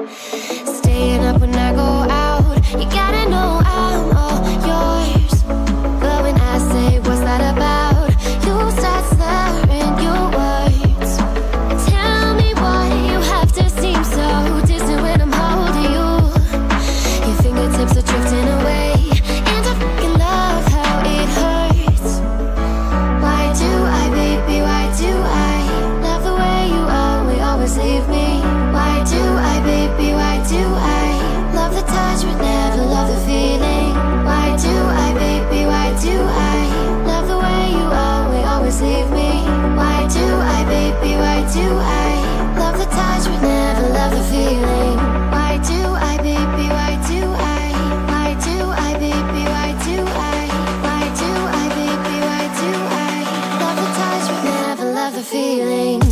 Staying up when I go out, you gotta know I'm all yours. But when I say what's that about, you start slurring your words. Tell me why you have to seem so distant when I'm holding you. Your fingertips are drifting away, and I fucking love how it hurts. Why do I, baby, why do I love the way you always leave me? Why do I, baby, why do I love the touch but never love the feeling? Why do I, baby, why do I love the way you always leave me? Why do I, baby, why do I love the touch but never love the feeling? Why do I, baby, why do I? Why do I, baby, why do I? Why do I, baby, why do I love the touch but never love the feeling?